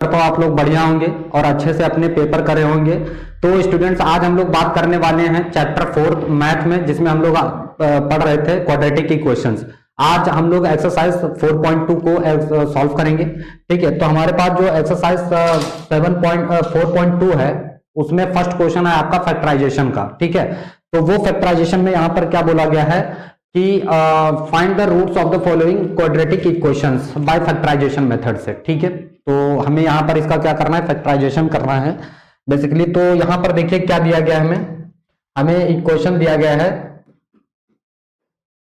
तो आप लोग बढ़िया होंगे और अच्छे से अपने पेपर करे होंगे। तो स्टूडेंट्स, आज हम लोग बात करने वाले हैं चैप्टर 4 मैथ में, जिसमें हम लोग पढ़ रहे थे क्वाड्रेटिक इक्वेशंस। आज हम लोग एक्सरसाइज 4.2 को सॉल्व करेंगे। ठीक है, तो हमारे पास जो एक्सरसाइज 4.2 है उसमें फर्स्ट क्वेश्चन है आपका फैक्टराइजेशन का। ठीक है, तो वो फैक्टराइजेशन में यहाँ पर क्या बोला गया है कि find the roots of the following quadratic equations by factorisation method से। ठीक है, तो हमें यहाँ पर इसका क्या करना है, फैक्टराइजेशन करना है बेसिकली। तो यहाँ पर देखिए क्या दिया गया है, हमें इक्वेशन दिया गया है,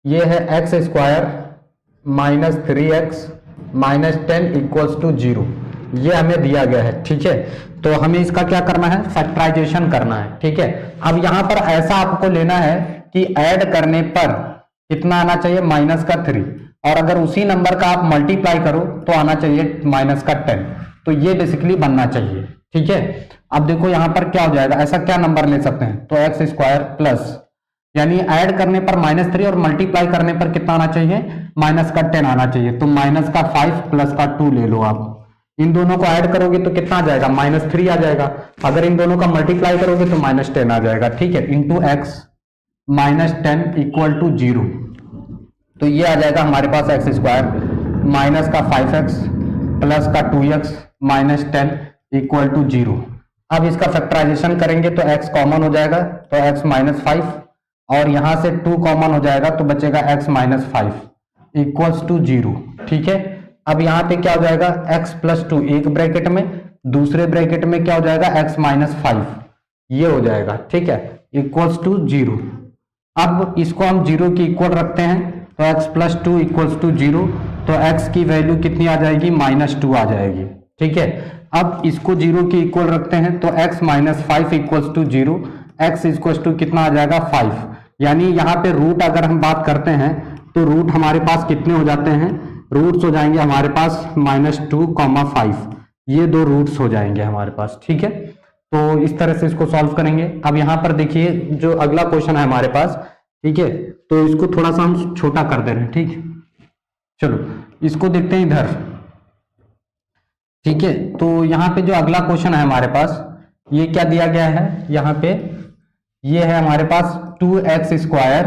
ये है X square minus 3x minus 10 equals to 0, ये हमें दिया गया है। ठीक है, तो हमें इसका क्या करना है, फैक्टराइजेशन करना है। ठीक है, अब यहां पर ऐसा आपको लेना है कि ऐड करने पर कितना आना चाहिए, माइनस का 3, और अगर उसी नंबर का आप मल्टीप्लाई करो तो आना चाहिए माइनस का 10। तो ये बेसिकली बनना चाहिए। ठीक है, अब देखो यहां पर क्या हो जाएगा, ऐसा क्या नंबर ले सकते हैं, तो एक्स स्क्वायर प्लस, यानी ऐड करने पर -3 और मल्टीप्लाई करने पर कितना आना चाहिए, माइनस का 10 आना चाहिए। तो माइनस का 5 प्लस का 2 ले लो आप, इन दोनों को ऐड करोगे तो कितना आ जाएगा, -3 आ जाएगा। अगर इन दोनों का मल्टीप्लाई करोगे तो -10 आ जाएगा। ठीक है, into x minus 10 equal to 0, तो ये आ जाएगा हमारे पास एक्स स्क्वायर माइनस का 5x प्लस का 2x माइनस 10 इक्वल टू 0। अब इसका फैक्टराइजेशन करेंगे तो x कॉमन हो जाएगा, तो x माइनस 5, और यहां से 2 कॉमन हो जाएगा तो बचेगा x माइनस 5 इक्वल्स टू 0। ठीक है, अब यहां पे क्या हो जाएगा, x प्लस 2 एक ब्रैकेट में, दूसरे ब्रैकेट में क्या हो जाएगा, x माइनस 5, ये हो जाएगा। ठीक है, इक्वल्स टू 0। अब इसको हम 0 की इक्वल रखते हैं, तो x प्लस 2 इक्वल्स टू 0, तो x की वैल्यू कितनी आ जाएगी, -2 आ जाएगी। ठीक है, अब इसको 0 की इक्वल रखते हैं तो x minus 5 equals to 0, x equals to कितना आ जाएगा, 5। यानी यहाँ पे रूट अगर हम बात करते हैं तो रूट हमारे पास कितने हो जाते हैं, रूट्स हो जाएंगे हमारे पास -2, 5, ये दो रूट्स हो जाएंगे हमारे पास। ठीक है, तो इस तरह से इसको सॉल्व करेंगे। अब यहाँ पर देखिए जो अगला क्वेश्चन है हमारे पास, ठीक है, तो इसको थोड़ा सा हम छोटा कर दे रहे हैं। ठीक, चलो इसको देखते हैं इधर। ठीक है, तो यहाँ पे जो अगला क्वेश्चन है हमारे पास, ये क्या दिया गया है, यहाँ पे ये है हमारे पास 2x स्क्वायर,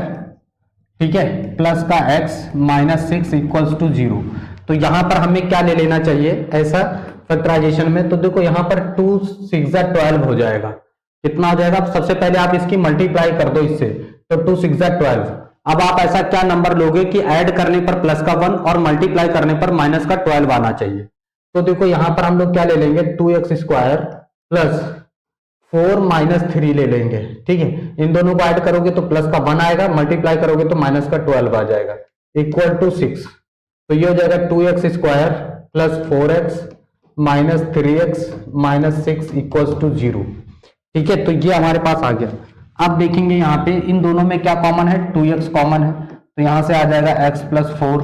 ठीक है, प्लस का x माइनस 6 इक्वल्स टू 0। तो यहाँ पर हमें क्या ले लेना चाहिए ऐसा फैक्टराइजेशन में, तो देखो यहाँ पर 2 6 12 हो जाएगा। कितना हो जाएगा, सबसे पहले आप इसकी मल्टीप्लाई कर दो इससे, तो 2 6 12। अब आप ऐसा क्या नंबर लोगे कि ऐड करने पर प्लस का 1 और मल्टीप्लाई करने पर माइनस का 12 आना चाहिए। तो देखो यहां पर हम लोग क्या ले लेंगे, 2x स्क्वायर प्लस 4 माइनस 3 ले लेंगे। ठीक है, इन दोनों को ऐड करोगे तो प्लस का 1 आएगा, मल्टीप्लाई करोगे तो माइनस का 12 आ जाएगा, इक्वल टू 6। तो ये हो जाएगा 2x square plus 4x minus 3x minus 6 equals to 0। ठीक है, तो ये हमारे पास आ गया। अब देखेंगे यहाँ पे इन दोनों में क्या कॉमन है, 2x कॉमन है, तो यहां से आ जाएगा x प्लस 4,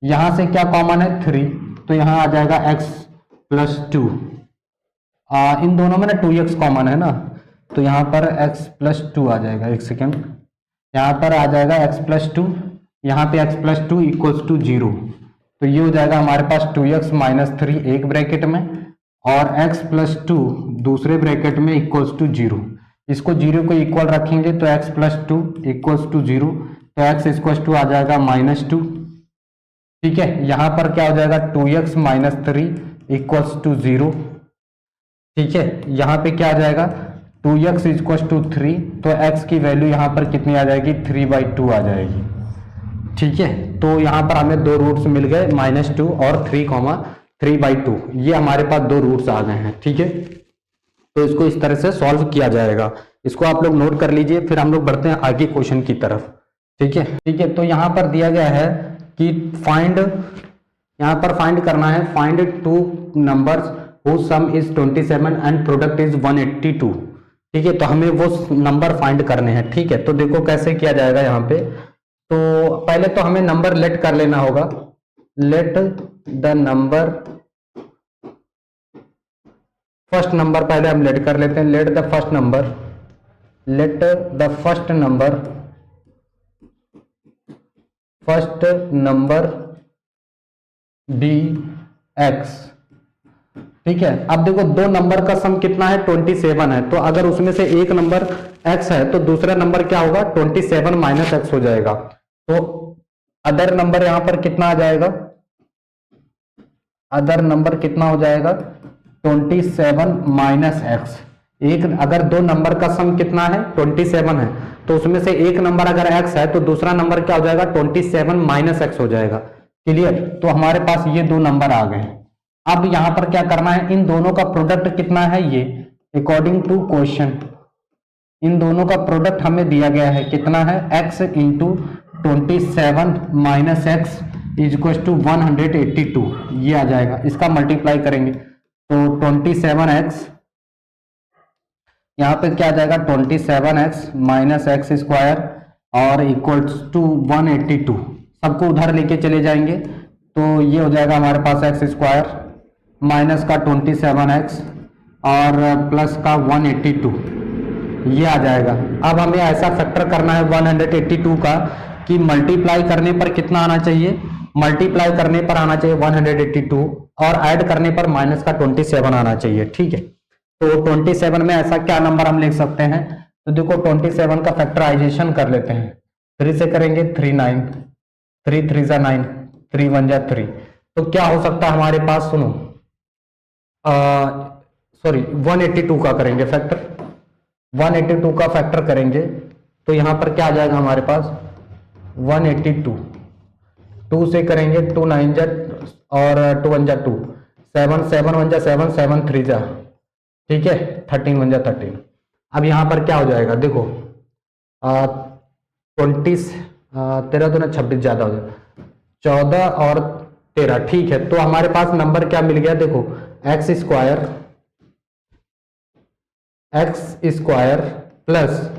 यहां से क्या कॉमन है 3, तो यहां आ जाएगा x प्लस 2। इन दोनों में ना 2x कॉमन है ना, तो यहां पर x प्लस 2 आ जाएगा, एक सेकेंड, यहां पर आ जाएगा x प्लस 2, यहां पे x प्लस 2 इक्वल्स टू 0। तो ये हो जाएगा हमारे पास 2x माइनस 3 एक ब्रैकेट में, और x प्लस 2 दूसरे ब्रैकेट में इक्वल्स टू 0। इसको 0 को इक्वल रखेंगे तो x प्लस 2 इक्वल्स टू 0, तो x इक्वल्स टू आ जाएगा -2। ठीक है, यहां पर क्या हो जाएगा, 2x माइनस 3 इक्वल्स टू 0। ठीक है, यहां पे क्या आ जाएगा, 2x इक्वल्स टू 3, तो x की वैल्यू यहां पर कितनी आ जाएगी, 3/2 आ जाएगी। ठीक है, तो यहां पर हमें दो रूट्स मिल गए, -2 और 3/2, ये हमारे पास दो रूट्स आ गए हैं। ठीक है, तो इसको इस तरह से सॉल्व किया जाएगा, इसको आप लोग नोट कर लीजिए, फिर हम लोग बढ़ते हैं आगे क्वेश्चन की तरफ। ठीक है, ठीक है, तो यहां पर दिया गया है कि फाइंड, यहां पर फाइंड करना है, find 2 numbers whose sum is 27 and product is 182। ठीक है, तो हमें वो नंबर फाइंड करने हैं। ठीक है, तो देखो कैसे किया जाएगा यहाँ पे, तो पहले तो हमें नंबर लेट कर लेना होगा, let the number, first number पहले हम लेट कर लेते हैं, let the first number, let the first number be X. ठीक है। अब देखो दो नंबर का सम कितना है 27 है, तो अगर उसमें से एक नंबर x है तो दूसरा नंबर क्या होगा 27 माइनस एक्स हो जाएगा। तो अदर नंबर यहां पर कितना आ जाएगा, अदर नंबर कितना हो जाएगा 27 माइनस एक्स। एक अगर दो नंबर का सम कितना है 27 है, तो उसमें से एक नंबर अगर x है तो दूसरा नंबर क्या हो जाएगा 27 माइनस एक्स हो जाएगा। क्लियर। तो हमारे पास ये दो नंबर आ गए। अब यहां पर क्या करना है, इन दोनों का प्रोडक्ट कितना है, ये अकॉर्डिंग टू क्वेश्चन इन दोनों का प्रोडक्ट हमें दिया गया है कितना है x into 27 minus X is equal to 182, ये आ जाएगा। इसका मल्टीप्लाई करेंगे तो 27x यहाँ पे क्या आ जाएगा 27x माइनस एक्स स्क्वायर और इक्वल्स टू 182, सबको उधर लेके चले जाएंगे तो ये हो जाएगा हमारे पास एक्स स्क्वायर माइनस का 27x और प्लस का 182, ये आ जाएगा। अब हमें ऐसा फैक्टर करना है 182 का कि मल्टीप्लाई करने पर कितना आना चाहिए, मल्टीप्लाई करने पर आना चाहिए 182 और ऐड करने पर माइनस का 27 आना चाहिए। ठीक है। तो 27 में ऐसा क्या नंबर हम लिख सकते हैं, तो देखो 27 का फैक्टराइजेशन कर लेते हैं। 3 से करेंगे 39, 3 3 जा 9, 3 1 जा 3, तो क्या हो सकता है हमारे पास, सुनो सॉरी 182 का करेंगे फैक्टर, 182 का फैक्टर करेंगे तो यहां पर क्या आ जाएगा हमारे पास 182, 2 से करेंगे 2 9 जा और 2 1 जा 2, 7 7 1 जा 7, 7 3 जा, ठीक है 13 1 जा 13। अब यहां पर क्या हो जाएगा देखो 20 13 दूना 26 ज्यादा हो जाएगा 14 और 13, ठीक है। तो हमारे पास नंबर क्या मिल गया देखो एक्स स्क्वायर प्लस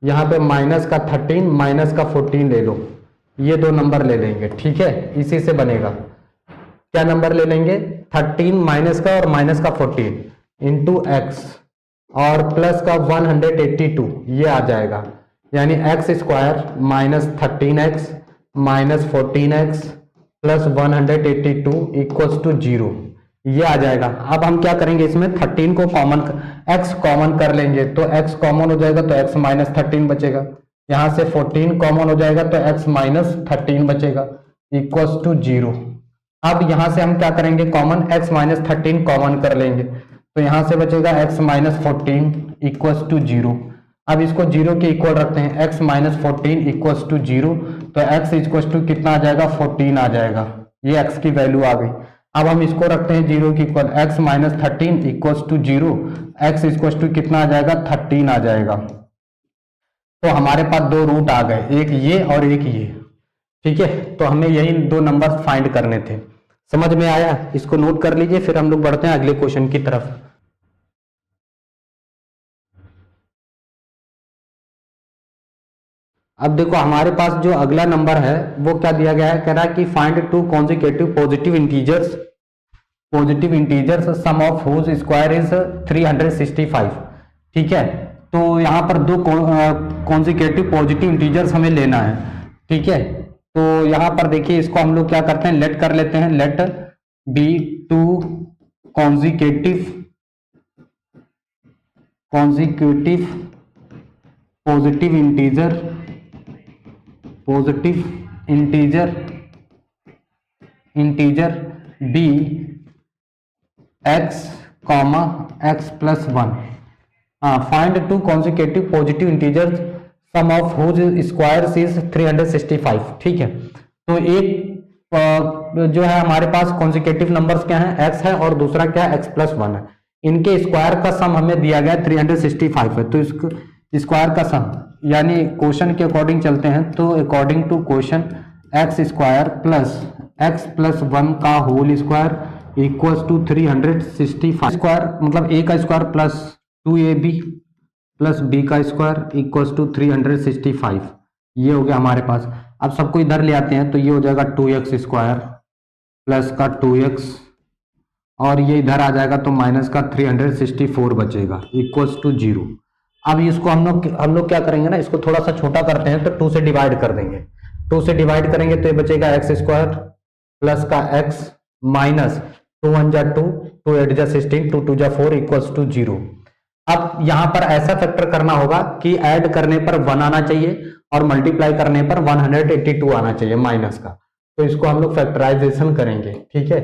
यहां पे माइनस का 13 माइनस का 14 ले लो, ये दो नंबर ले लेंगे। ठीक है, इसी से बनेगा क्या नंबर ले लेंगे 13 माइनस का और माइनस का 14 इंटू एक्स और प्लस का 182, ये आ जाएगा। यानी X square minus 13x minus 14x plus 182 equals to 0, ये आ जाएगा। अब हम क्या करेंगे इसमें 13 को कॉमन x कॉमन कर लेंगे तो x कॉमन हो जाएगा तो x माइनस 13 बचेगा, यहां से 14 कॉमन हो जाएगा तो x माइनस 13 बचेगा इक्वल्स टू 0। अब यहां से हम क्या करेंगे कॉमन x माइनस 13 कॉमन कर लेंगे तो यहां से बचेगा x माइनस 14 इक्वल्स टू 0। अब इसको 0 के इक्वल रखते हैं, x माइनस 14 इक्वल्स टू 0, तो x इक्वल्स टू कितना आ जाएगा 14 आ जाएगा, ये x की वैल्यू आ गई। अब हम इसको रखते हैं 0 के equal, x minus 13 equals to 0, x equals to कितना आ जाएगा 13 आ जाएगा। तो हमारे पास दो रूट आ गए, एक ये और एक ये। ठीक है, तो हमें यही दो नंबर फाइंड करने थे। समझ में आया, इसको नोट कर लीजिए, फिर हम लोग बढ़ते हैं अगले क्वेश्चन की तरफ। अब देखो हमारे पास जो अगला नंबर है वो क्या दिया गया है, कह रहा है कि find two consecutive positive integers sum of whose square is 365। ठीक है, तो यहां पर दो कॉन्जिक्यूटिव पॉजिटिव इंटीजर्स हमें लेना है। ठीक है, तो यहां पर देखिए इसको हम लोग क्या करते हैं, लेट कर लेते हैं, let be two consecutive positive integer be X comma X plus 1। Find two consecutive positive integer sum of whose squares is 365। ठीक है, तो एक जो है हमारे पास कॉन्जिक्यूटिव नंबर्स क्या है, x है और दूसरा क्या है x प्लस 1 है। इनके स्क्वायर का सम हमें दिया गया 365 है, तो इसको स्क्वायर का सम यानी क्वेश्चन के अकॉर्डिंग चलते हैं, तो according to question X square plus X plus 1 का whole square equals to 365 square, मतलब a का square plus 2ab plus b का स्क्वायर इक्वल्स टू 365, ये हो गया हमारे पास। अब सबको इधर ले आते हैं तो ये हो जाएगा 2x स्क्वायर प्लस का 2x और ये इधर आ जाएगा तो माइनस का 364 बचेगा इक्वल्स टू 0। अब इसको हम लोग क्या करेंगे ना, इसको थोड़ा सा छोटा करते हैं तो 2 से डिवाइड कर देंगे। 2 से डिवाइड करेंगे तो ये बचेगा एक्स स्क्वायर प्लस का एक्स माइनस 2 1 जा 2 2 8 जा 16, 2 2 जा 4 इक्वल्स टू 0। अब यहां पर ऐसा फैक्टर करना होगा कि ऐड करने पर 1 आना चाहिए और मल्टीप्लाई करने पर 182 आना चाहिए माइनस का। तो इसको हम लोग फैक्टराइजेशन करेंगे, ठीक है।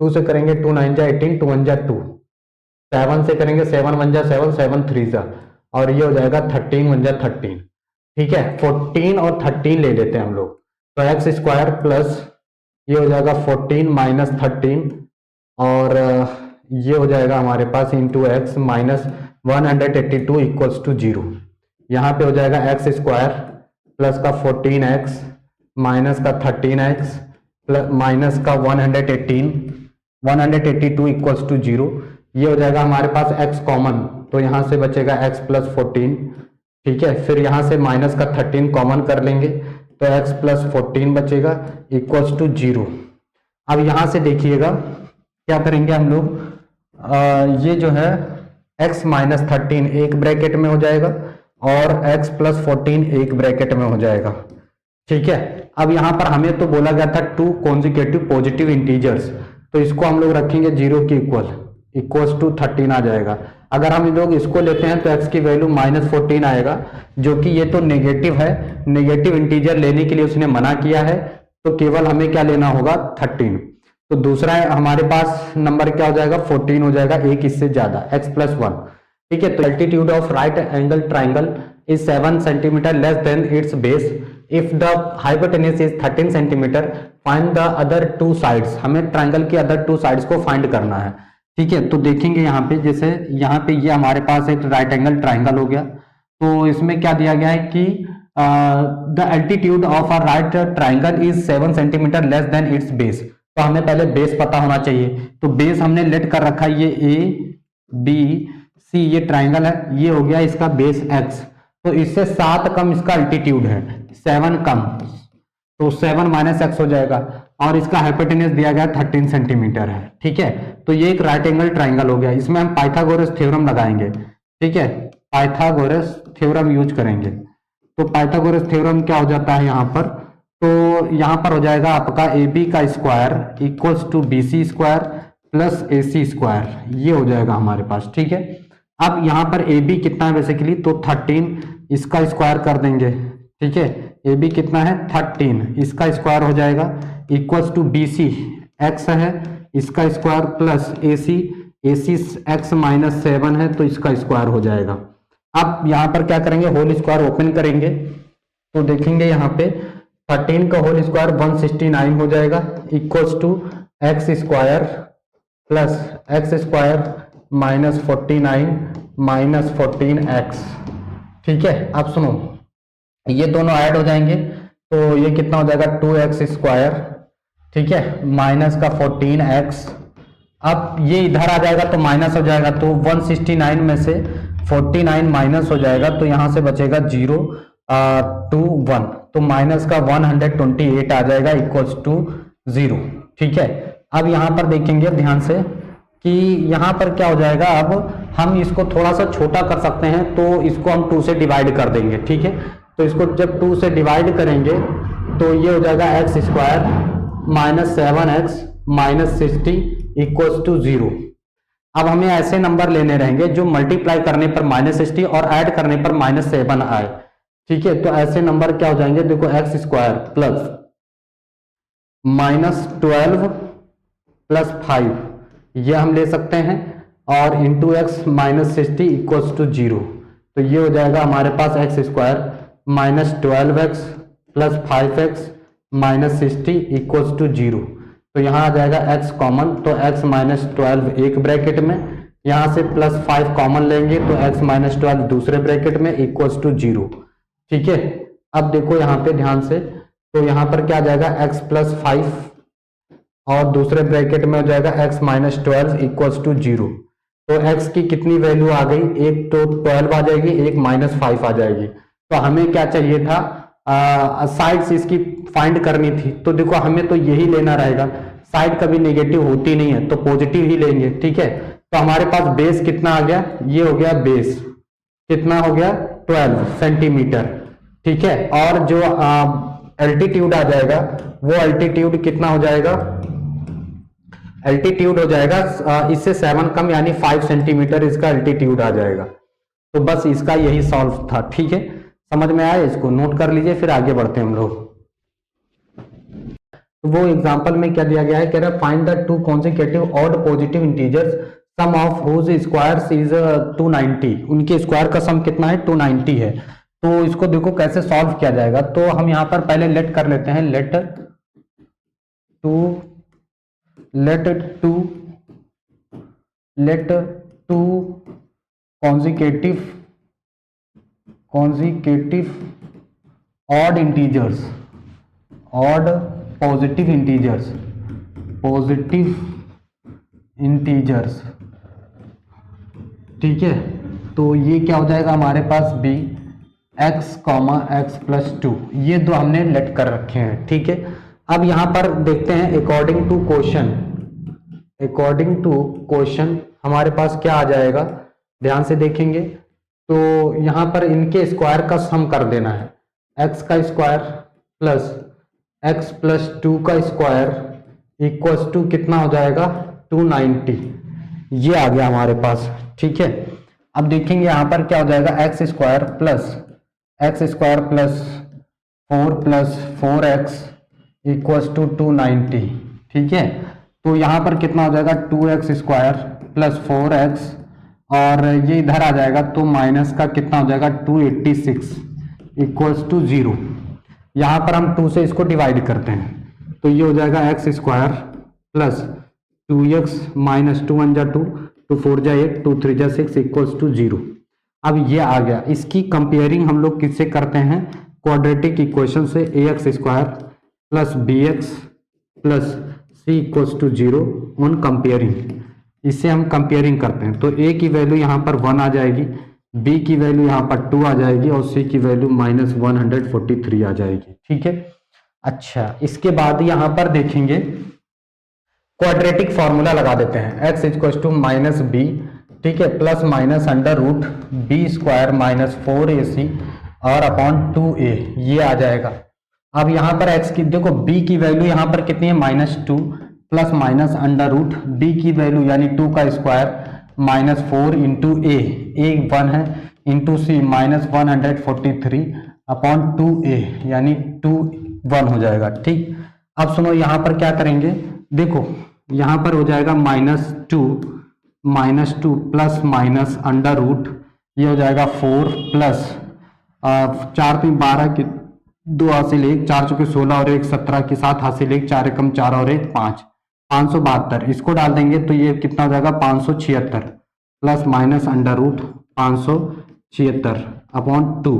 2 से करेंगे 2 9 जा 18, 2 1 जा 2, 7 से करेंगे 7 1 जा 7, 7 3 जा, और ये हो जाएगा 13 1 जा 13, ठीक है। 14 और 13 ले लेते हैं हम लोग, तो एक्स स्क्वायर प्लस ये हो जाएगा 14 माइनस 13, और ये हो जाएगा हमारे पास into x minus 182 equals to 0। यहाँ पे हो जाएगा एक्स स्क्वायर प्लस का 14x माइनस का 13x प्लस माइनस का 182 इक्वल्स टू 0। ये हो जाएगा हमारे पास x कॉमन, तो यहाँ से बचेगा x प्लस 14, ठीक है। फिर यहाँ से माइनस का 13 कॉमन कर लेंगे तो x प्लस 14 बचेगा इक्वल्स टू 0। अब यहाँ से देखिएगा क्या करेंगे हम लोग, ये जो है x माइनस 13 एक ब्रैकेट में हो जाएगा और x प्लस 14 एक ब्रैकेट में हो जाएगा, ठीक है। अब यहाँ पर हमें तो बोला गया था 2 कॉन्जिक्यूटिव पॉजिटिव इंटीजर्स, तो इसको हम लोग रखेंगे 0 के इक्वल्स टू 13 आ जाएगा। अगर हम लोग इसको लेते हैं तो x की वैल्यू माइनस 14 आएगा, जो कि ये तो नेगेटिव है, नेगेटिव इंटीजर लेने के लिए उसने मना किया है, तो केवल हमें क्या लेना होगा 13। तो दूसरा हमारे पास नंबर क्या हो जाएगा 14 हो जाएगा, एक इससे ज्यादा x प्लस 1, ठीक है। तो altitude of right angle triangle is 7 centimetre less than it's base if the hypotenuse is 13 centimetre, find the other 2 sides. हमें ट्राइंगल की अदर 2 साइड्स को फाइंड करना है, ठीक है। तो देखेंगे यहाँ पे, जैसे यहाँ पे ये हमारे पास एक राइट एंगल ट्राइंगल हो गया, तो इसमें क्या दिया गया है कि the altitude of a right triangle is 7 centimetre less than it's base. तो हमें पहले बेस पता होना चाहिए, तो बेस हमने लेट कर रखा है, ये ए बी सी ये ट्राइंगल है, ये हो गया इसका बेस x, तो इससे 7 कम इसका अल्टीट्यूड है, 7 कम, तो 7 माइनस एक्स हो जाएगा, और इसका हाइपोटेन्यूज दिया गया 13 सेंटीमीटर है, ठीक है। तो ये एक राइट एंगल ट्राइंगल हो गया, इसमें हम पाइथागोरस थ्योरम लगाएंगे, ठीक है, पाइथागोरस थ्योरम यूज करेंगे। तो पाइथागोरस थ्योरम क्या हो जाता है यहाँ पर, तो यहाँ पर हो जाएगा आपका ए बी का square equals to B C square plus A C square, ये हो जाएगा हमारे पास, ठीक है। अब यहाँ पर ए बी कितना है बेसिकली, तो 13, इसका स्क्वायर कर देंगे, ठीक है। ए बी कितना है 13, इसका स्क्वायर हो जाएगा equals to B C X है, इसका square plus A C X minus 7 है, तो इसका स्क्वायर हो जाएगा। अब यहाँ पर क्या करेंगे, होल स्क्वायर ओपन करेंगे, तो देखेंगे यहाँ पे 13 का होल स्क्वायर 169 हो जाएगा equals to x square plus x square minus 49 minus 14x, ठीक है। अब सुनो, ये दोनों ऐड हो जाएंगे, तो ये कितना हो जाएगा 2x स्क्वायर, ठीक है, माइनस का 14x। अब ये इधर आ जाएगा तो माइनस हो जाएगा, तो 169 में से 49 माइनस हो जाएगा, तो यहां से बचेगा 0 2 1, तो माइनस का 128 आ जाएगा इक्वल्स टू 0, ठीक है। अब यहां पर देखेंगे ध्यान से कि यहां पर क्या हो जाएगा, अब हम इसको थोड़ा सा छोटा कर सकते हैं, तो इसको हम 2 से डिवाइड कर देंगे, ठीक है। तो इसको जब 2 से डिवाइड करेंगे तो ये हो जाएगा x square minus 7x minus 60 equals to 0। अब हमें ऐसे नंबर लेने रहेंगे जो मल्टीप्लाई करने पर माइनस 60 और ऐड करने पर माइनस 7 आए, ठीक है। तो ऐसे नंबर क्या हो जाएंगे, देखो x square plus minus 12 plus 5 ये हम ले सकते हैं, और into x minus 60 equals to 0। तो ये हो जाएगा हमारे पास x square minus 12x plus 5x minus 60 equals to 0। तो यहाँ आ जाएगा x कॉमन, तो x माइनस 12 एक ब्रैकेट में, यहाँ से प्लस 5 कॉमन लेंगे तो x माइनस 12 दूसरे ब्रैकेट में इक्वल्स टू 0, ठीक है। अब देखो यहाँ पे ध्यान से, तो यहाँ पर क्या आ जाएगा x प्लस 5 और दूसरे ब्रैकेट में हो जाएगा x माइनस 12 इक्वल्स टू 0। तो x की कितनी वैल्यू आ गई, एक तो 12 आ जाएगी, एक माइनस 5 आ जाएगी। तो हमें क्या चाहिए था, साइड्स इसकी फाइंड करनी थी, तो देखो हमें तो यही लेना रहेगा, साइड कभी नेगेटिव होती नहीं है तो पॉजिटिव ही लेंगे, ठीक है। तो हमारे पास बेस कितना आ गया, ये हो गया बेस कितना हो गया 12 सेंटीमीटर, ठीक है। और जो एल्टीट्यूड आ जाएगा वो एल्टीट्यूड कितना हो जाएगा, एल्टीट्यूड हो जाएगा इससे 7 कम यानी 5 सेंटीमीटर इसका एल्टीट्यूड आ जाएगा। तो बस इसका यही सॉल्व था। ठीक है, समझ में आया, इसको नोट कर लीजिए, फिर आगे बढ़ते हैं हम लोग। तो वो एग्जांपल में क्या दिया गया है, कह रहा है find the two consecutive odd positive integers sum of whose squares is 290। उनके स्क्वायर का सम कितना है, 290 है। तो इसको देखो कैसे सॉल्व किया जाएगा। तो हम यहां पर पहले लेट कर लेते हैं, let two consecutive odd integers, odd positive integers, ठीक है। तो ये क्या हो जाएगा हमारे पास b x, x प्लस 2, ये दो हमने लेट कर रखे हैं। ठीक है, अब यहां पर देखते हैं अकॉर्डिंग टू क्वेश्चन हमारे पास क्या आ जाएगा, ध्यान से देखेंगे। तो यहां पर इनके स्क्वायर का सम कर देना है, x का स्क्वायर प्लस x प्लस 2 का स्क्वायर इक्वल्स टू कितना हो जाएगा, 290। ये आ गया हमारे पास। ठीक है, अब देखेंगे यहां पर क्या हो जाएगा, x square plus 4 plus 4x equals to 290। ठीक है, तो यहां पर कितना हो जाएगा, 2x स्क्वायर प्लस 4x और ये इधर आ जाएगा तो माइनस का कितना हो जाएगा, 286 इक्वल्स टू 0। यहां पर हम 2 से इसको डिवाइड करते हैं तो ये हो जाएगा x square plus 2x minus 2 1 जा 2, 2 4 जा 8, 2 3 जा 6 इक्वल्स टू 0। अब ये आ गया। इसकी कंपेयरिंग हम लोग किससे करते हैं, क्वाड्रेटिक इक्वेशन से, ax square plus bx plus c equals to 0 on comparing. इससे हम कंपेयरिंग करते हैं तो a की वैल्यू यहाँ पर 1 आ जाएगी, b की वैल्यू यहाँ पर 2 आ जाएगी और c की वैल्यू माइनस 143 आ जाएगी। ठीक है, अच्छा इसके बाद यहाँ पर देखेंगे क्वाड्रेटिक फॉर्मूला लगा देते हैं, x equal to minus b, ठीक है, plus minus under root b square minus 4ac और अपॉन 2a, ये आ जाएगा। अब यहाँ पर x की देखो, b की वैल्यू यहाँ पर कितनी है, -2 plus minus under root b की वैल्यू यानी 2 का स्क्वायर माइनस 4 इंटू a 1 है into c minus 143 upon 2a यानी 2 1 हो जाएगा। ठीक, अब सुनो यहाँ पर क्या करेंगे, देखो यहाँ पर हो जाएगा -2 प्लस माइनस अंडर रूट, ये हो जाएगा 4 प्लस 4 3 12 की 2 हासिल 1, 4 चौके 16 और 1 17 के साथ हासिल 1, 4 एकम 4 और 1 5, 572। इसको डाल देंगे तो ये कितना हो जाएगा 576 plus minus under root 576 upon 2,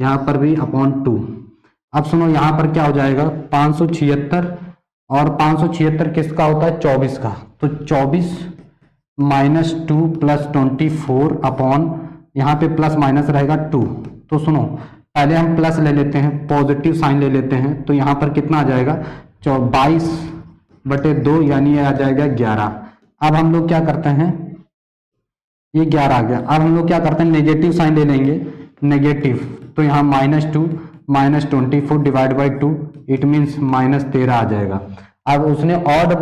यहाँ पर भी अपॉन 2। अब सुनो यहाँ पर क्या हो जाएगा 576 और 576 किसका होता है, 24 का, तो 24 माइनस 2 प्लस 24 अपॉन यहाँ पे प्लस माइनस रहेगा 2। तो सुनो पहले हम प्लस ले लेते हैं, पॉजिटिव साइन ले लेते हैं, तो यहाँ पर कितना आ जाएगा 22/2 यानी ये आ जाएगा 11। अब हम लोग क्या करते हैं, ये 11 आ गया। अब हम लोग क्या करते हैं, नेगेटिव साइन ले लेंगे, नेगेटिव, तो यहाँ -2 minus 24 divide by 2 it means -13 आ जाएगा। अब उसने ऑड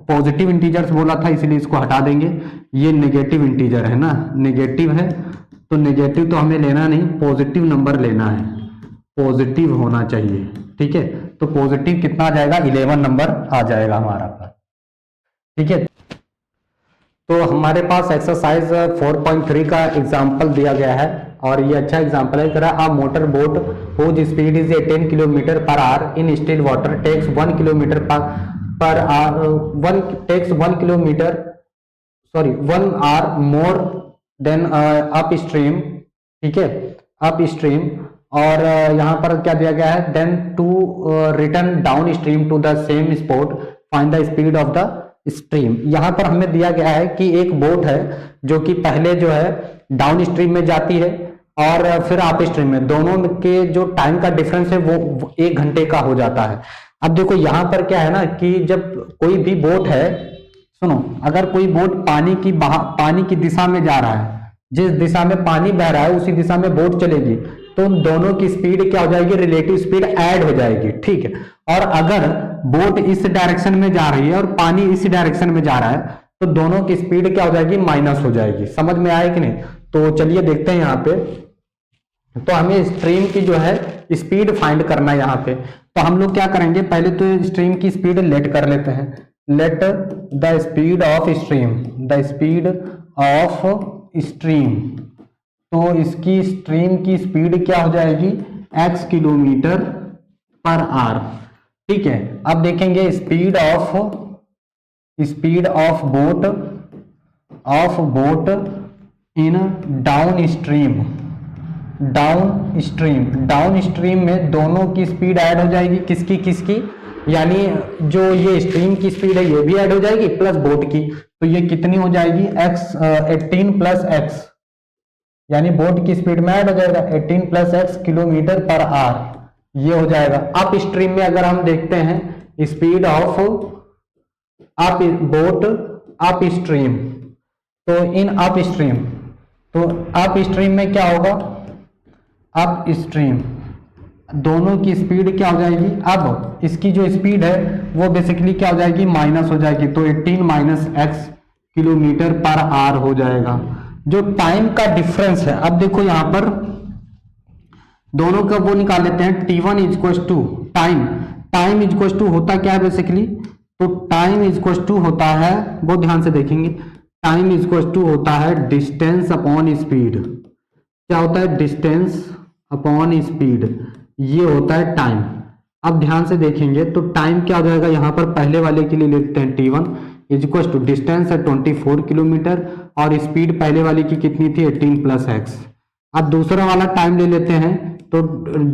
पॉजिटिव इंटीजर्स बोला था इसलिए इसको हटा देंगे, ये नेगेटिव इंटीजर है ना, नेगेटिव है तो नेगेटिव तो हमें लेना नहीं, पॉजिटिव नंबर लेना है, पॉजिटिव होना चाहिए। ठीक है, तो पॉजिटिव कितना आ जाएगा, 11 नंबर आ जाएगा हमारा पास। ठीक है, तो हमारे पास एक्सरसाइज 4.3 का एग्जाम्पल दिया गया है और ये अच्छा एग्जाम्पल है। कह रहा है a motor boat whose speed is 10 kilometre per hour in still water takes 1 kilometre per hour 1 hour more than upstream. ठीक है, अप स्ट्रीम, और यहाँ पर क्या दिया गया है, then to return downstream to the same spot find the speed of the stream. यहाँ पर हमें दिया गया है कि एक बोट है जो कि पहले जो है डाउन स्ट्रीम में जाती है और फिर अप स्ट्रीम में, दोनों के जो टाइम का डिफरेंस है वो 1 घंटे का हो जाता है। अब देखो यहाँ पर क्या है ना कि जब कोई भी बोट है, सुनो, अगर कोई बोट पानी की दिशा में जा रहा है, जिस दिशा में पानी बह रहा है उसी दिशा में बोट चलेगी, तो दोनों की स्पीड क्या हो जाएगी, रिलेटिव स्पीड ऐड हो जाएगी। ठीक है, और अगर बोट इस डायरेक्शन में जा रही है और पानी इस डायरेक्शन में जा रहा है, तो दोनों की स्पीड क्या हो जाएगी, माइनस हो जाएगी। समझ में आया कि नहीं? तो चलिए देखते हैं यहाँ पे। तो हमें स्ट्रीम की जो है स्पीड फाइंड करना है यहाँ पे। तो हम लोग क्या करेंगे, पहले तो स्ट्रीम की स्पीड लेट कर लेते हैं। Let the speed of stream, the speed of stream. तो इसकी स्ट्रीम की स्पीड क्या हो जाएगी, x किलोमीटर पर आवर। ठीक है, अब देखेंगे speed of boat in down stream में दोनों की स्पीड ऐड हो जाएगी। किसकी? यानी जो ये स्ट्रीम की स्पीड है ये भी ऐड हो जाएगी प्लस बोट की। तो ये कितनी हो जाएगी, 18 प्लस एक्स, यानी बोट की स्पीड में ऐड हो जाएगा 18 plus x kilometre per our, ये हो जाएगा। अप स्ट्रीम में अगर हम देखते हैं speed of boat up stream, तो इन अप स्ट्रीम, तो अप स्ट्रीम में क्या होगा, अप स्ट्रीम दोनों की स्पीड क्या हो जाएगी, अब इसकी जो स्पीड है वो बेसिकली क्या हो जाएगी, माइनस हो जाएगी। तो 18 minus x kilometre per our हो जाएगा। जो टाइम का डिफरेंस है, अब देखो यहां पर दोनों का वो निकाल लेते हैं, T1 equal to time equal to होता क्या है बेसिकली, तो टाइम इजक्वल टू होता है, बहुत ध्यान से देखेंगे, टाइम इजक्वल टू होता है डिस्टेंस अपॉन स्पीड। क्या होता है, डिस्टेंस अपॉन स्पीड, ये होता है टाइम। अब ध्यान से देखेंगे तो टाइम क्या हो जाएगा, यहां पर पहले वाले के लिए लिखते हैं T1 इजक्वल टू डिस्टेंस है 24 किलोमीटर और स्पीड पहले वाली की कितनी थी, 18 प्लस एक्स। अब दूसरा वाला टाइम ले लेते हैं, तो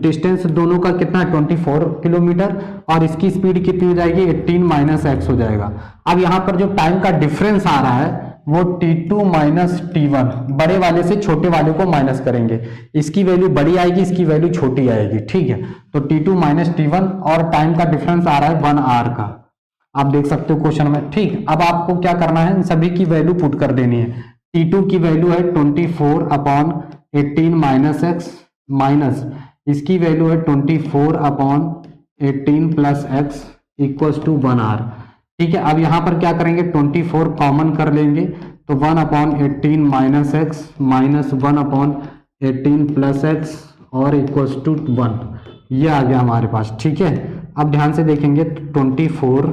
डिस्टेंस दोनों का कितना है, 24 किलोमीटर और इसकी स्पीड कितनी हो जाएगी, 18 माइनस एक्स हो जाएगा। अब यहाँ पर जो टाइम का डिफरेंस आ रहा है वो T2 माइनस T1, बड़े वाले से छोटे वाले को माइनस करेंगे, इसकी वैल्यू बड़ी आएगी, इसकी वैल्यू छोटी आएगी। ठीक है, तो T2 माइनस T1 और टाइम का डिफरेंस आ रहा है 1 आवर का, आप देख सकते हो क्वेश्चन में। ठीक, अब आपको क्या करना है, इन सभी की वैल्यू पुट कर देनी है। T2 की वैल्यू है 24 अपॉन 18 माइनस एक्स, माइनस इसकी वैल्यू है 24 upon 18 plus x equals to 1 hour. ठीक है, अब यहां पर क्या करेंगे, 24 कॉमन कर लेंगे, तो 1 upon 18 minus x minus 1 upon 18 plus x और इक्वल्स टू 1, ये आ गया हमारे पास। ठीक है, अब ध्यान से देखेंगे 24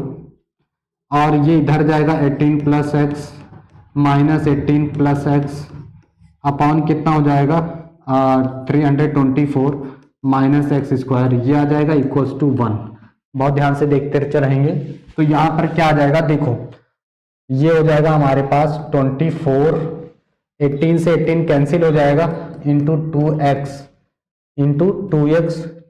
और ये इधर जाएगा 18 plus x minus 18 plus x upon कितना हो जाएगा 324 माइनस एक्स स्क्वायर, ये आ जाएगा इक्वल्स टू 1। बहुत ध्यान से देखते रहेंगे, तो यहां पर क्या आ जाएगा, देखो ये हो जाएगा हमारे पास 24, 18 से 18 कैंसिल हो जाएगा, इंटू 2x,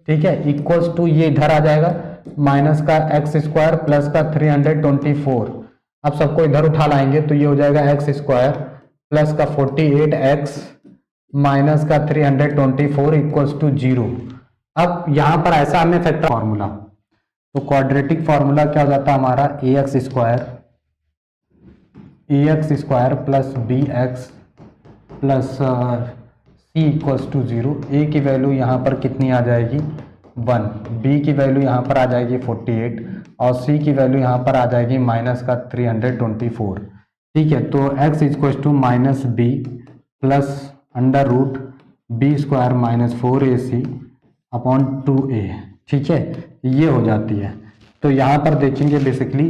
ठीक है, इक्वल्स टू ये इधर आ जाएगा माइनस का एक्स स्क्वायर प्लस का 324। अब सबको इधर उठा लाएंगे तो ये हो जाएगा एक्स स्क्वायर प्लस का 48x माइनस का 324 इक्वल्स टू 0। अब यहां पर ऐसा हमें फैक्टर फॉर्मूला, तो क्वाड्रेटिक फॉर्मूला क्या हो जाता है हमारा, ax square plus bx plus c equals to 0। a की वैल्यू यहाँ पर कितनी आ जाएगी 1, b की वैल्यू यहाँ पर आ जाएगी 48 और c की वैल्यू यहाँ पर आ जाएगी माइनस का 324। ठीक है, तो x equals to minus b plus under root b square minus 4ac upon 2a। ठीक है, ये हो जाती है। तो यहाँ पर देखेंगे बेसिकली,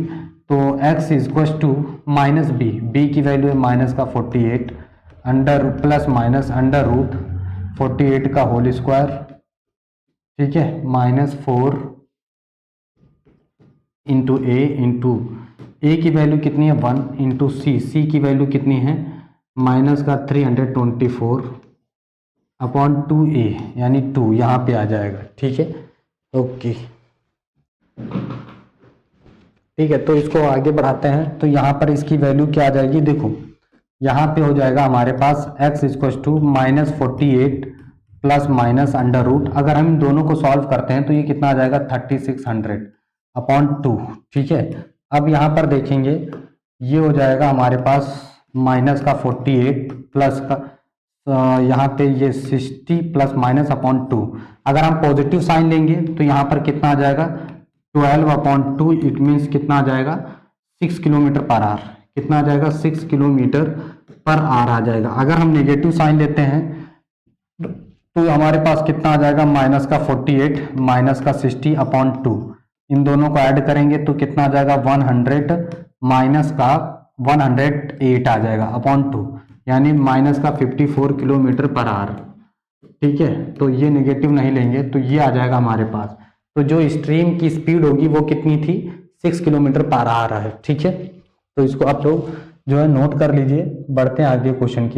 तो x equals to minus b की वैल्यू है माइनस का 48 under plus minus under root 48 का होल स्क्वायर, ठीक है, माइनस 4 इंटू ए की वैल्यू कितनी है 1 इंटू सी की वैल्यू कितनी है माइनस का 324 अपॉन 2a यानी 2 यहाँ पे आ जाएगा। ठीक है, ओके, ठीक है, तो इसको आगे बढ़ाते हैं। तो यहाँ पर इसकी वैल्यू क्या आ जाएगी, देखो यहाँ पे हो जाएगा हमारे पास x equal to minus 48 plus minus under root, अगर हम इन दोनों को सॉल्व करते हैं तो ये कितना आ जाएगा 3600 अपॉन 2। ठीक है, अब यहाँ पर देखेंगे ये हो जाएगा हमारे पास माइनस का 48 प्लस का यहाँ पे ये 60 प्लस माइनस अपॉन 2। अगर हम पॉजिटिव साइन लेंगे तो यहाँ पर कितना आ जाएगा 12/2 इट मीन्स कितना आ जाएगा 6 किलोमीटर पर आवर, कितना आ जाएगा 6 किलोमीटर पर आवर आ जाएगा। अगर हम नेगेटिव साइन लेते हैं तो हमारे पास कितना आ जाएगा माइनस का 48 माइनस का 60/2, इन दोनों को ऐड करेंगे तो कितना आ जाएगा 100 माइनस का 108 आ जाएगा अपॉन 2, यानी माइनस का 54 किलोमीटर पर आवर। ठीक है, तो ये नेगेटिव नहीं लेंगे तो ये आ जाएगा हमारे पास। तो जो स्ट्रीम की स्पीड होगी वो कितनी थी 6 किलोमीटर पर आवर है। ठीक है, तो इसको आप लोग जो है नोट कर लीजिए। बढ़ते हैं आगे क्वेश्चन की।